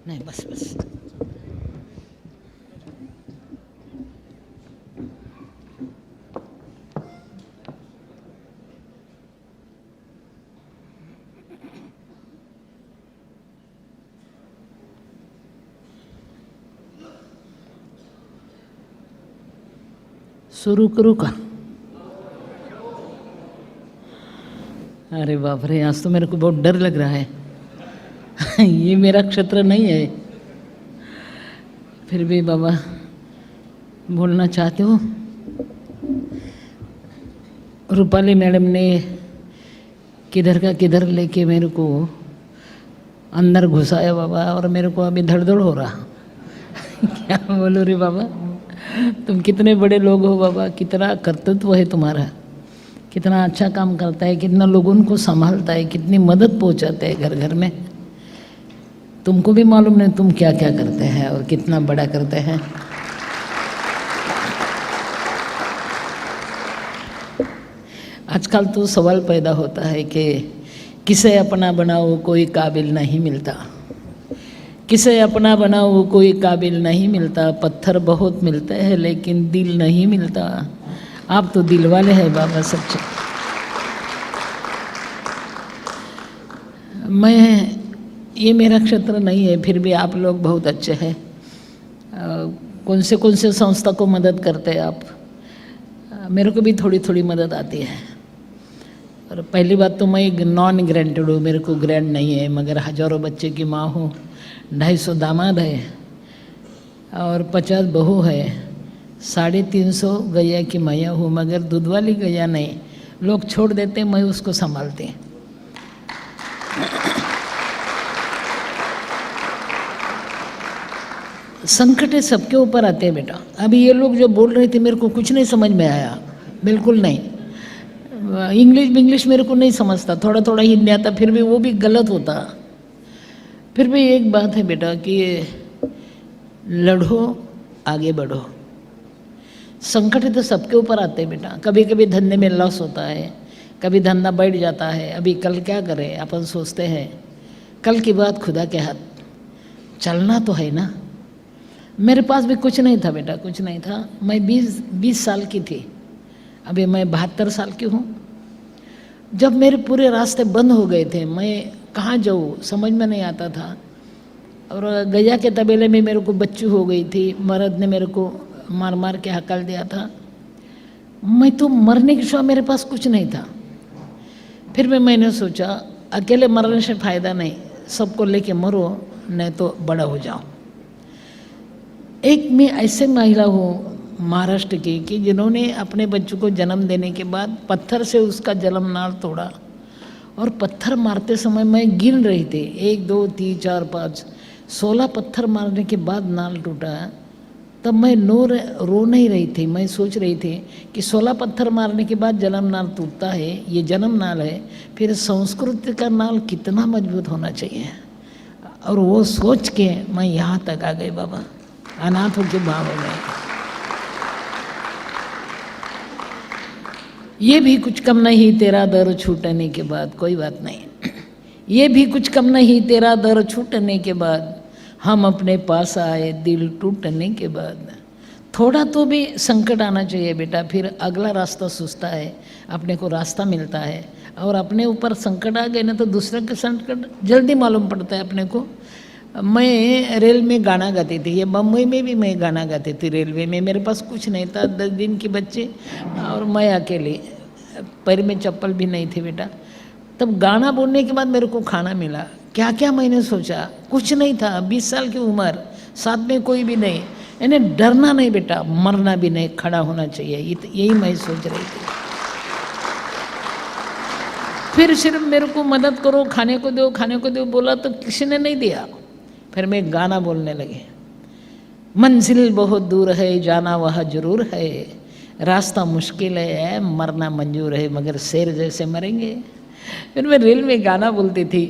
नहीं बस बस। शुरू करूँ का? अरे बाप रे, आज तो मेरे को बहुत डर लग रहा है। ये मेरा क्षेत्र नहीं है, फिर भी बाबा बोलना चाहते हो। रूपाली मैडम ने किधर का किधर लेके मेरे को अंदर घुसाया बाबा, और मेरे को अभी धड़धड़ हो रहा। क्या बोलूँ रे बाबा, तुम कितने बड़े लोग हो बाबा, कितना कर्तव्य है तुम्हारा, कितना अच्छा काम करता है, कितना लोगों को संभालता है, कितनी मदद पहुंचाते हैं घर घर में। तुमको भी मालूम नहीं तुम क्या क्या करते हैं और कितना बड़ा करते हैं। आजकल तो सवाल पैदा होता है कि किसे अपना बनाओ कोई काबिल नहीं मिलता, किसे अपना बनाओ कोई काबिल नहीं मिलता, पत्थर बहुत मिलते हैं लेकिन दिल नहीं मिलता। आप तो दिल वाले हैं बाबा सच्चे। मैं, ये मेरा क्षेत्र नहीं है, फिर भी आप लोग बहुत अच्छे हैं। कौन से संस्था को मदद करते हैं आप? मेरे को भी थोड़ी थोड़ी मदद आती है। और पहली बात तो मैं एक नॉन ग्रांटेड हूँ, मेरे को ग्रांट नहीं है, मगर हज़ारों बच्चे की माँ हूँ, 250 दामाद है और 50 बहू है, 350 गैया की मैया हूँ, मगर दूध वाली गैया नहीं। लोग छोड़ देते, मैं उसको संभालती। संकट सबके ऊपर आते हैं बेटा। अभी ये लोग जो बोल रहे थे मेरे को कुछ नहीं समझ में आया, बिल्कुल नहीं। इंग्लिश मेरे को नहीं समझता, थोड़ा थोड़ा हिंदी आता, फिर भी वो भी गलत होता। फिर भी एक बात है बेटा कि लड़ो आगे बढ़ो। संकट तो सबके ऊपर आते हैं बेटा। कभी कभी धंधे में लॉस होता है, कभी धंधा बैठ जाता है। अभी कल क्या करें अपन सोचते हैं, कल की बात खुदा के हाथ, चलना तो है ना। मेरे पास भी कुछ नहीं था बेटा, कुछ नहीं था। मैं 20 साल की थी, अभी मैं 72 साल की हूँ। जब मेरे पूरे रास्ते बंद हो गए थे, मैं कहाँ जाऊँ समझ में नहीं आता था। और गैया के तबेले में मेरे को बच्ची हो गई थी, मर्द ने मेरे को मार मार के हकल दिया था। मैं तो मरने के सिवा मेरे पास कुछ नहीं था। फिर भी मैंने सोचा अकेले मरने से फ़ायदा नहीं, सबको लेके मरो, नहीं तो बड़ा हो जाओ। एक मैं ऐसे महिला हूँ महाराष्ट्र की कि जिन्होंने अपने बच्चों को जन्म देने के बाद पत्थर से उसका जन्म नाल तोड़ा। और पत्थर मारते समय मैं गिन रही थी, 1 2 3 4 5 16 पत्थर मारने के बाद नाल टूटा। तब मैं रो नहीं रही थी, मैं सोच रही थी कि 16 पत्थर मारने के बाद जन्म नाल टूटता है, ये जन्म नाल है, फिर संस्कृति का नाल कितना मजबूत होना चाहिए। और वो सोच के मैं यहाँ तक आ गई बाबा, अनाथों के भाव हो गए। ये भी कुछ कम नहीं तेरा दर छूटने के बाद, कोई बात नहीं। ये भी कुछ कम नहीं तेरा दर छूटने के बाद, हम अपने पास आए दिल टूटने के बाद। थोड़ा तो भी संकट आना चाहिए बेटा, फिर अगला रास्ता सूझता है, अपने को रास्ता मिलता है। और अपने ऊपर संकट आ गए ना तो दूसरे के संकट जल्दी मालूम पड़ता है अपने को। मैं रेल में गाना गाती थी, ये बम्बई में भी मैं गाना गाती थी रेलवे में। मेरे पास कुछ नहीं था, 10 दिन के बच्चे और मैं अकेले, पैर में चप्पल भी नहीं थी बेटा। तब गाना बोलने के बाद मेरे को खाना मिला। क्या क्या मैंने सोचा, कुछ नहीं था, 20 साल की उम्र, साथ में कोई भी नहीं। इन्हें डरना नहीं बेटा, मरना भी नहीं, खड़ा होना चाहिए, यही मैं सोच रही थी। फिर सिर्फ मेरे को मदद करो, खाने को दो, खाने को दो बोला तो किसी ने नहीं दिया। फिर मैं गाना बोलने लगे, मंजिल बहुत दूर है, जाना वह जरूर है, रास्ता मुश्किल है, मरना मंजूर है, मगर शेर जैसे मरेंगे। फिर मैं रेल में गाना बोलती थी,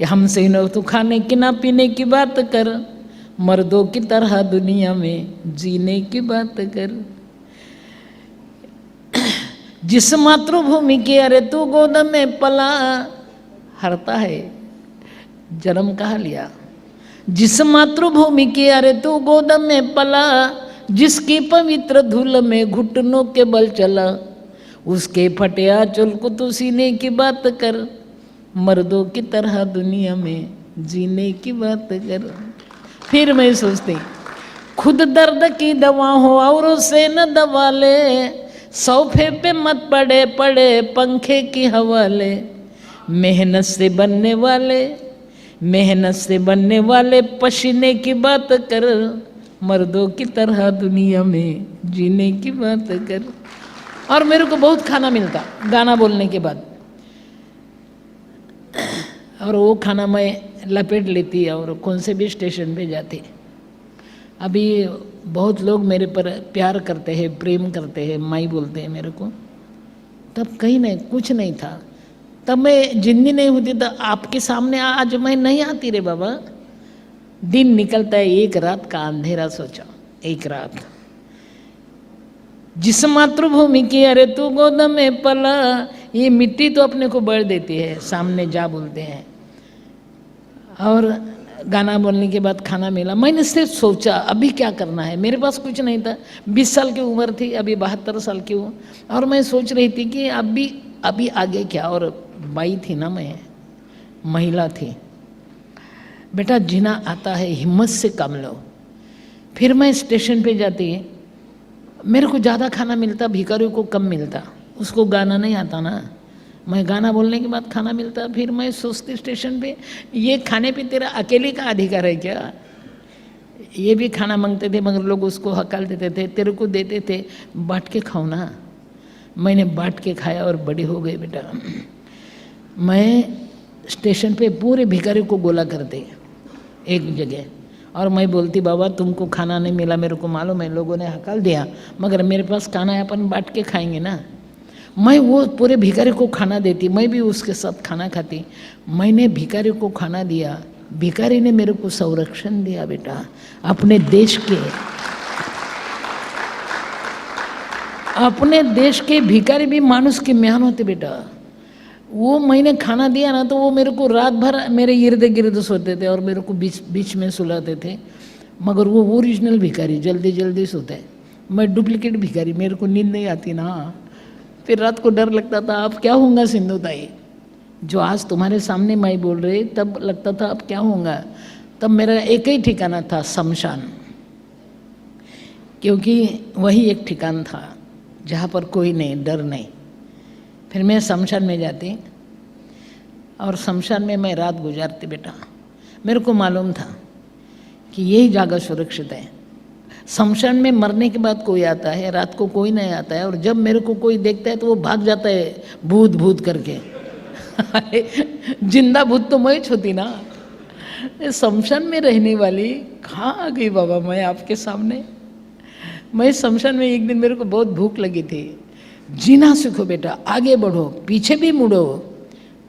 हमसे न तो खाने की ना पीने की बात कर, मर्दों की तरह दुनिया में जीने की बात कर। जिस मातृभूमि के अरे तू गोद में पला, हरता है जन्म कहाँ लिया, जिस मातृभूमि की अरे तू गोद में पला, जिसकी पवित्र धूल में घुटनों के बल चला, उसके फटे आंचल को तू सीने की बात कर, मर्दों की तरह दुनिया में जीने की बात कर। फिर मैं सोचती खुद दर्द की दवा हो और उसे न दवा ले, सोफे पे मत पड़े पड़े पंखे की हवाले, मेहनत से बनने वाले पसीने की बात कर, मर्दों की तरह दुनिया में जीने की बात कर। और मेरे को बहुत खाना मिलता गाना बोलने के बाद, और वो खाना मैं लपेट लेती और कौन से भी स्टेशन पे जाती। अभी बहुत लोग मेरे पर प्यार करते हैं, प्रेम करते हैं, माई बोलते हैं मेरे को। तब कहीं नहीं, कुछ नहीं था। तब मैं जिंदगी नहीं होती तो आपके सामने आज मैं नहीं आती रे बाबा। दिन निकलता है, एक रात का अंधेरा सोचा, एक रात। जिस मातृभूमि की अरे तू गोद में पला, ये मिट्टी तो अपने को बढ़ देती है, सामने जा बोलते हैं। और गाना बोलने के बाद खाना मिला। मैंने सिर्फ सोचा अभी क्या करना है, मेरे पास कुछ नहीं था। 20 साल की उम्र थी, अभी 72 साल की हूँ। और मैं सोच रही थी कि अभी आगे क्या। और बाई थी ना, मैं महिला थी। बेटा जीना आता है, हिम्मत से काम लो। फिर मैं स्टेशन पे जाती, मेरे को ज़्यादा खाना मिलता, भिखारियों को कम मिलता। उसको गाना नहीं आता ना, मैं गाना बोलने के बाद खाना मिलता। फिर मैं सोचती स्टेशन पे, ये खाने पे तेरा अकेले का अधिकार है क्या? ये भी खाना मांगते थे मगर लोग उसको हकाल देते थे, तेरे को देते थे, बांट के खाओ ना। मैंने बांट के खाया और बड़ी हो गई बेटा। मैं स्टेशन पे पूरे भिखारी को गोला करते एक जगह, और मैं बोलती बाबा तुमको खाना नहीं मिला, मेरे को मालूम है, लोगों ने हकाल दिया, मगर मेरे पास खाना है, अपन बांट के खाएंगे ना। मैं वो पूरे भिखारी को खाना देती, मैं भी उसके साथ खाना खाती। मैंने भिखारी को खाना दिया, भिखारी ने मेरे को संरक्षण दिया बेटा। अपने देश के भिखारी भी मानुष के म्यान होते बेटा। वो मैंने खाना दिया ना तो वो मेरे को रात भर मेरे इर्द गिर्द सोते थे और मेरे को बीच में सुलाते थे। मगर वो ओरिजिनल भिखारी जल्दी जल्दी सोते, मैं डुप्लीकेट भिखारी, मेरे को नींद नहीं आती ना। फिर रात को डर लगता था अब क्या होगा सिंधु ताई, जो आज तुम्हारे सामने मैं बोल रही, तब लगता था अब क्या होगा। तब मेरा एक ही ठिकाना था, शमशान, क्योंकि वही एक ठिकाना था जहाँ पर कोई नहीं, डर नहीं। फिर मैं शमशान में जाती और शमशान में मैं रात गुजारती बेटा। मेरे को मालूम था कि यही जगह सुरक्षित है। शमशान में मरने के बाद कोई आता है, रात को कोई नहीं आता है। और जब मेरे को कोई देखता है तो वो भाग जाता है भूत भूत करके। जिंदा भूत तो मैं होती ना, शमशान में रहने वाली कहाँ आ गई बाबा मैं आपके सामने। मैं शमशान में एक दिन मेरे को बहुत भूख लगी थी। जीना सीखो बेटा, आगे बढ़ो, पीछे भी मुड़ो,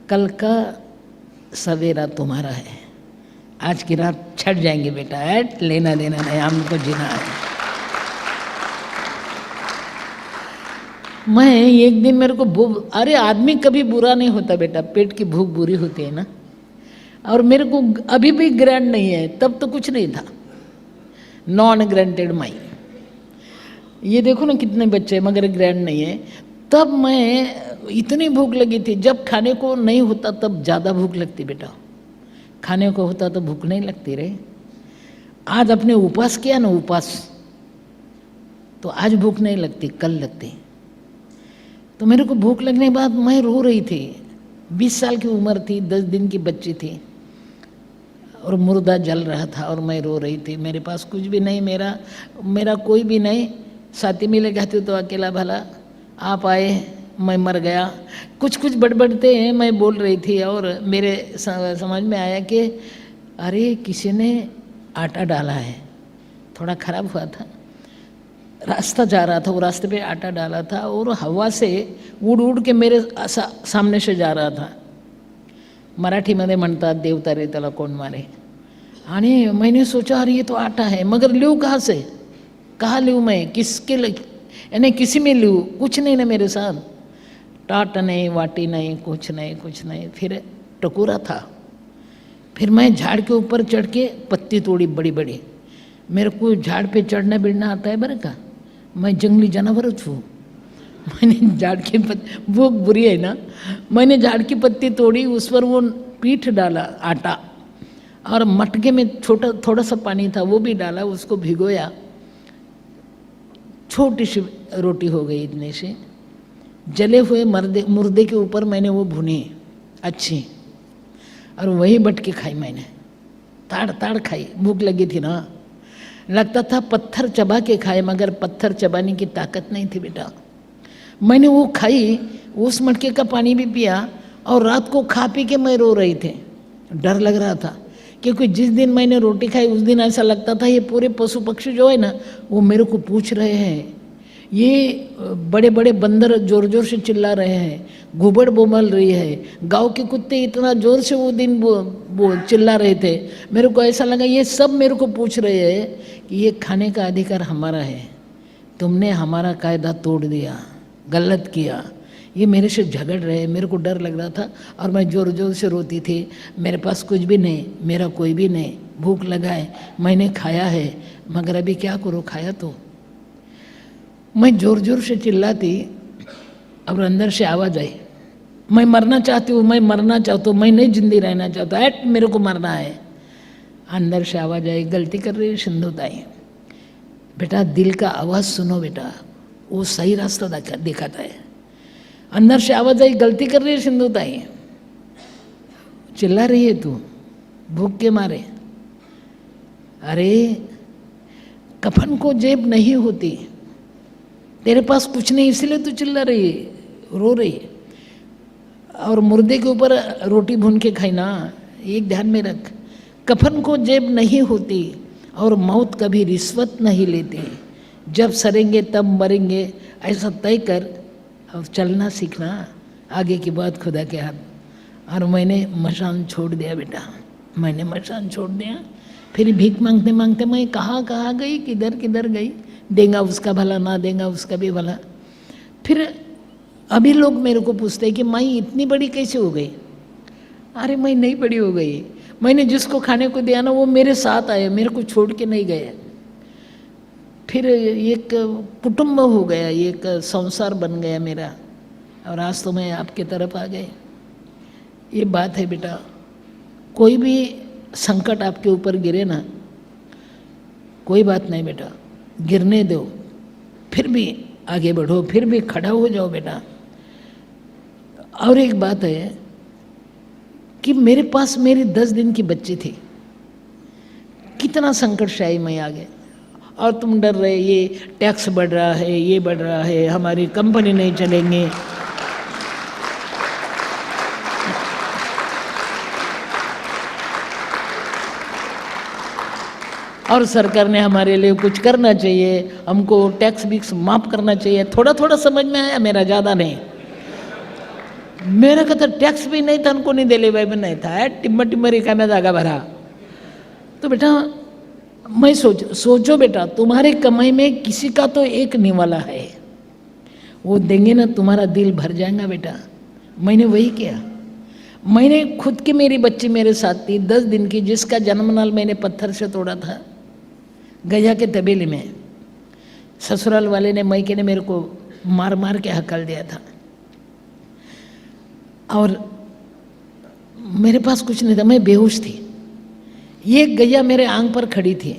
कल का सवेरा तुम्हारा है। आज की रात छट जाएंगे बेटा, लेना देना नहीं, हमको जीना है। मैं एक दिन मेरे को भूख, अरे आदमी कभी बुरा नहीं होता बेटा, पेट की भूख बुरी होती है ना। और मेरे को अभी भी ग्रैंड नहीं है, तब तो कुछ नहीं था, नॉन ग्रांटेड माई। ये देखो ना कितने बच्चे मगर ग्रैंड नहीं है। तब मैं इतनी भूख लगी थी, जब खाने को नहीं होता तब ज़्यादा भूख लगती बेटा, खाने को होता तो भूख नहीं लगती रे। आज अपने उपवास किया ना, उपवास, तो आज भूख नहीं लगती, कल लगती। तो मेरे को भूख लगने के बाद मैं रो रही थी। 20 साल की उम्र थी, 10 दिन की बच्ची थी और मुर्दा जल रहा था और मैं रो रही थी। मेरे पास कुछ भी नहीं, मेरा कोई भी नहीं। साथी मिले कहते तो अकेला भला, आप आए, मैं मर गया। कुछ कुछ बड़बड़ते हैं मैं बोल रही थी। और मेरे समझ में आया कि अरे किसी ने आटा डाला है, थोड़ा ख़राब हुआ था, रास्ता जा रहा था, वो रास्ते पे आटा डाला था और हवा से उड़ उड़ के मेरे सामने से जा रहा था। मराठीमध्ये म्हणतात देवता रे त्याला कोण मारे। आणि मैंने सोचा अरे ये तो आटा है, मगर लूँ कहाँ से, कहाँ लूँ मैं, किसके यानी किसी में लूँ, कुछ नहीं ना मेरे साथ, टाट नहीं, वाटी नहीं, कुछ नहीं। फिर टकोरा था, फिर मैं झाड़ के ऊपर चढ़ के पत्ती तोड़ी बड़ी बड़ी। मेरे को झाड़ पे चढ़ना बिड़ना आता है बरं का, मैं जंगली जानवरच हूँ। मैंने झाड़ की पत्ती, भूख बुरी है ना, मैंने झाड़ की पत्ती तोड़ी, उस पर वो पीठ डाला आटा, और मटके में छोटा थोड़ा सा पानी था वो भी डाला, उसको भिगोया, छोटी सी रोटी हो गई इतने से। जले हुए मुर्दे के ऊपर मैंने वो भुनी अच्छी, और वही बट के खाई मैंने, ताड़ ताड़ खाई। भूख लगी थी ना, लगता था पत्थर चबा के खाए, मगर पत्थर चबाने की ताकत नहीं थी बेटा। मैंने वो खाई, उस मटके का पानी भी पिया, और रात को खा पी के मैं रो रही थी। डर लग रहा था, क्योंकि जिस दिन मैंने रोटी खाई उस दिन ऐसा लगता था ये पूरे पशु पक्षी जो है ना वो मेरे को पूछ रहे हैं, ये बड़े बड़े बंदर जोर जोर से चिल्ला रहे हैं, घुबड़ बोमल रही है, गांव के कुत्ते इतना जोर से वो दिन वो चिल्ला रहे थे। मेरे को ऐसा लगा ये सब मेरे को पूछ रहे हैं कि ये खाने का अधिकार हमारा है, तुमने हमारा कायदा तोड़ दिया, गलत किया। ये मेरे से झगड़ रहे, मेरे को डर लग रहा था, और मैं ज़ोर ज़ोर से रोती थी। मेरे पास कुछ भी नहीं, मेरा कोई भी नहीं, भूख लगा है, मैंने खाया है, मगर अभी क्या करूँ, खाया तो। मैं ज़ोर ज़ोर से चिल्लाती, और अंदर से आवाज़ आई, मैं मरना चाहती हूँ, मैं मरना चाहता हूँ, मैं नहीं जिंदी रहना चाहता, ऐट मेरे को मरना है। अंदर से आवाज़ आई, गलती कर रही है सिंधुताई, बेटा दिल का आवाज़ सुनो बेटा, वो सही रास्ता दिखाता है। अंदर से आवाज़ आई, गलती कर रही है सिंधुताई, चिल्ला रही है तू भूख के मारे। अरे कफन को जेब नहीं होती, तेरे पास कुछ नहीं इसलिए तू चिल्ला रही है, रो रही है। और मुर्दे के ऊपर रोटी भून के खाई ना, एक ध्यान में रख, कफन को जेब नहीं होती, और मौत कभी रिश्वत नहीं लेती। जब सरेंगे तब मरेंगे, ऐसा तय कर, अब चलना सीखना, आगे की बात खुदा के हाथ। और मैंने मशान छोड़ दिया बेटा, मैंने मशान छोड़ दिया। फिर भीख मांगते मांगते मैं कहाँ गई, किधर किधर गई, देगा उसका भला, ना देगा उसका भी भला। फिर अभी लोग मेरे को पूछते हैं कि माई इतनी बड़ी कैसे हो गई। अरे मैं नहीं बड़ी हो गई, मैंने जिसको खाने को दिया ना वो मेरे साथ आए, मेरे को छोड़ के नहीं गए। फिर एक कुटुंब हो गया, एक संसार बन गया मेरा, और आज तो मैं आपके तरफ आ गए। ये बात है बेटा, कोई भी संकट आपके ऊपर गिरे ना, कोई बात नहीं बेटा, गिरने दो, फिर भी आगे बढ़ो, फिर भी खड़ा हो जाओ बेटा। और एक बात है कि मेरे पास मेरी 10 दिन की बच्ची थी, कितना संकटशाही मैं आ गया, और तुम डर रहे, ये टैक्स बढ़ रहा है, ये बढ़ रहा है, हमारी कंपनी नहीं चलेंगे। और सरकार ने हमारे लिए कुछ करना चाहिए, हमको टैक्स बिक्स माफ़ करना चाहिए। थोड़ा थोड़ा समझ में आया, मेरा ज़्यादा नहीं। मेरा कहता टैक्स भी नहीं था, उनको नहीं दिले भाई भी नहीं था, टिम्बर टिम्बर रिका में जागा भरा। तो बेटा मैं सोचो बेटा, तुम्हारे कमाई में किसी का तो एक निवाला है, वो देंगे ना, तुम्हारा दिल भर जाएगा बेटा। मैंने वही किया। मैंने खुद की, मेरी बच्ची मेरे साथ थी 10 दिन की, जिसका जन्मनाल मैंने पत्थर से तोड़ा था, गया के तबेले में। ससुराल वाले ने, मैके ने मेरे को मार मार के हकल दिया था, और मेरे पास कुछ नहीं था, मैं बेहोश थी। ये गैया मेरे आंख पर खड़ी थी,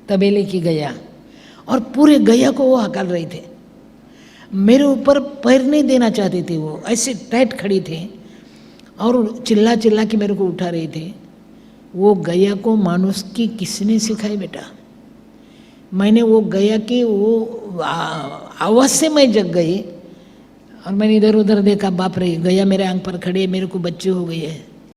तबेले की गैया, और पूरे गैया को वो हकल रही थी। मेरे ऊपर पैर नहीं देना चाहती थी, वो ऐसे टाइट खड़ी थी, और चिल्ला चिल्ला के मेरे को उठा रही थी। वो गैया को मानुष की किसने सिखाई बेटा? मैंने वो गैया की वो आवाज़ से मैं जग गई, और मैंने इधर उधर देखा, बाप रे गैया मेरे आंख पर खड़ी है, मेरे को बच्चे हो गई है।